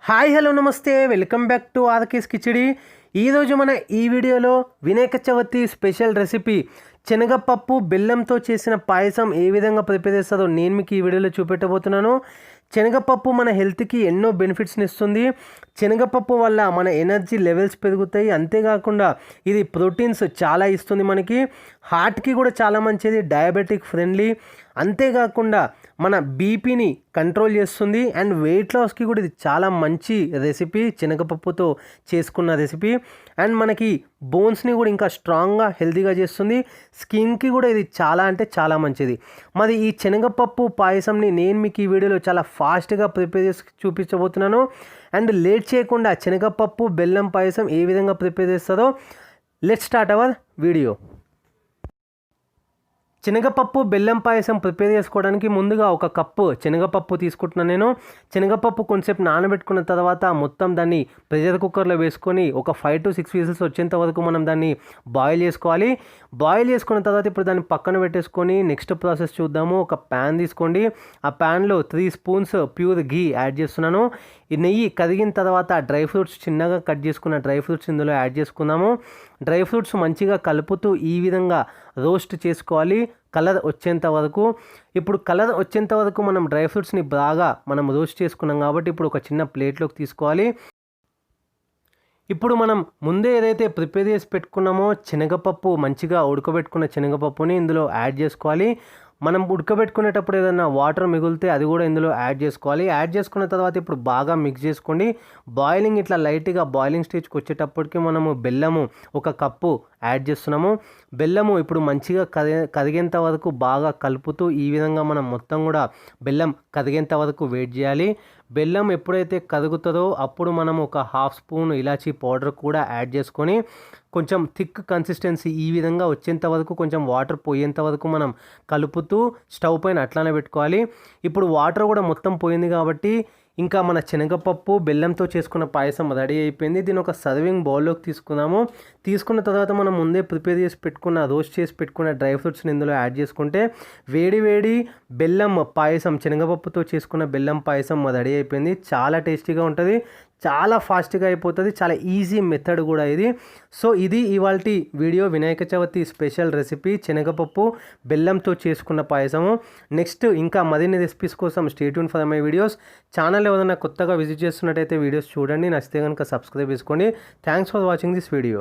Hi hello నమస్తే welcome back to RK's khichdi. ఈరోజు మన ఈ వీడియోలో వినాయక చవితి స్పెషల్ రెసిపీ శనగపప్పు బెల్లంతో చేసిన పాయసం ఏ విధంగా ప్రిపేర్ చేస్తారో నేను మీకు ఈ వీడియోలో చూపెట్టబోతున్నాను. శనగపప్పు మన హెల్త్కి ఎన్నో బెనిఫిట్స్ని ఇస్తుంది. శనగపప్పు వల్ల మన ఎనర్జీ లెవెల్స్ పెరుగుతాయి. అంతేకాకుండా ఇది ప్రోటీన్స్ చాలా ఇస్తుంది, మనకి హార్ట్కి కూడా చాలా మంచిది, డయాబెటిక్ ఫ్రెండ్లీ. అంతేకాకుండా మన బీపీని కంట్రోల్ చేస్తుంది అండ్ వెయిట్ లాస్కి కూడా ఇది చాలా మంచి రెసిపీ, శనగపప్పుతో చేసుకున్న రెసిపీ. అండ్ మనకి బోన్స్ని కూడా ఇంకా స్ట్రాంగ్గా హెల్తీగా చేస్తుంది. స్కిన్కి కూడా ఇది చాలా అంటే చాలా మంచిది. మరి ఈ శనగపప్పు పాయసంని నేను మీకు ఈ వీడియోలో చాలా ఫాస్ట్గా ప్రిపేర్ చేసి చూపించబోతున్నాను. అండ్ లేట్ చేయకుండా శనగపప్పు బెల్లం పాయసం ఏ విధంగా ప్రిపేర్ చేస్తారో లెట్స్ స్టార్ట్ అవర్ వీడియో. శనగపప్పు బెల్లం పాయసం ప్రిపేర్ చేసుకోవడానికి ముందుగా ఒక కప్పు శనగపప్పు తీసుకుంటున్నాను నేను. శనగపప్పు కొంచెంసేపు నానబెట్టుకున్న తర్వాత మొత్తం దాన్ని ప్రెషర్ కుక్కర్లో వేసుకొని ఒక 5 to 6 విజిల్స్ వచ్చేంత వరకు మనం దాన్ని బాయిల్ చేసుకోవాలి. బాయిల్ చేసుకున్న తర్వాత ఇప్పుడు దాన్ని పక్కన పెట్టేసుకొని నెక్స్ట్ ప్రాసెస్ చూద్దాము. ఒక ప్యాన్ తీసుకోండి. ఆ ప్యాన్లో 3 స్పూన్స్ ప్యూర్ ఘీ యాడ్ చేస్తున్నాను. ఈ నెయ్యి కరిగిన తర్వాత డ్రై ఫ్రూట్స్ చిన్నగా కట్ చేసుకున్న డ్రై ఫ్రూట్స్ ఇందులో యాడ్ చేసుకుందాము. డ్రై ఫ్రూట్స్ మంచిగా కలుపుతూ ఈ విధంగా రోస్ట్ చేసుకోవాలి కలర్ వచ్చేంత వరకు. ఇప్పుడు కలర్ వచ్చేంత వరకు మనం డ్రై ఫ్రూట్స్ని బాగా మనం రోస్ట్ చేసుకున్నాం కాబట్టి ఇప్పుడు ఒక చిన్న ప్లేట్లోకి తీసుకోవాలి. ఇప్పుడు మనం ముందే ఏదైతే ప్రిపేర్ చేసి పెట్టుకున్నామో శనగపప్పు, మంచిగా ఉడకబెట్టుకున్న శనగపప్పుని ఇందులో యాడ్ చేసుకోవాలి. మనం ఉడకబెట్టుకునేటప్పుడు ఏదైనా వాటర్ మిగిలితే అది కూడా ఇందులో యాడ్ చేసుకోవాలి. యాడ్ చేసుకున్న తర్వాత ఇప్పుడు బాగా మిక్స్ చేసుకోండి. బాయిలింగ్ ఇట్లా లైట్గా బాయిలింగ్ స్టేజ్కి వచ్చేటప్పటికి మనము బెల్లము ఒక కప్పు యాడ్ చేస్తున్నాము. బెల్లము ఇప్పుడు మంచిగా కరిగేంత వరకు బాగా కలుపుతూ ఈ విధంగా మనం మొత్తం కూడా బెల్లం కరిగేంత వరకు వెయిట్ చేయాలి. బెల్లం ఎప్పుడైతే కరుగుతుందో అప్పుడు మనం ఒక 1/2 స్పూన్ ఇలాచీ పౌడర్ కూడా యాడ్ చేసుకొని కొంచెం థిక్ కన్సిస్టెన్సీ ఈ విధంగా వచ్చేంత వరకు కొంచెం వాటర్ పోయేంత వరకు మనం కలుపుతూ స్టవ్ పైన అట్లానే పెట్టుకోవాలి. ఇప్పుడు వాటర్ కూడా మొత్తం పోయింది కాబట్టి ఇంకా మన శనగపప్పు బెల్లంతో చేసుకున్న పాయసం రెడీ అయిపోయింది. దీని ఒక సర్వింగ్ బౌల్లోకి తీసుకున్నాము. తీసుకున్న తర్వాత మనం ముందే ప్రిపేర్ చేసి పెట్టుకున్న రోస్ట్ చేసి పెట్టుకున్న డ్రై ఫ్రూట్స్ని ఇందులో యాడ్ చేసుకుంటే వేడి వేడి బెల్లం పాయసం, శనగపప్పుతో చేసుకున్న బెల్లం పాయసం రెడీ అయిపోయింది. చాలా టేస్టీగా ఉంటుంది, చాలా ఫాస్ట్గా అయిపోతుంది, చాలా ఈజీ మెథడ్ కూడా ఇది. సో ఇది ఇవాల్టి video, Vinayaka Chavithi special recipe శనగపప్పు బెల్లంతో చేసుకున్న పాయసము. నెక్స్ట్ ఇంకా మరిన్ని రెసిపీస్ కోసం stay tune for my videos. Channel ఏదైనా కొత్తగా విజిట్ చేస్తున్నట్టయితే వీడియోస్ చూడండి, నచ్చితే కనుక సబ్స్క్రైబ్ చేసుకోండి. Thanks for watching this video.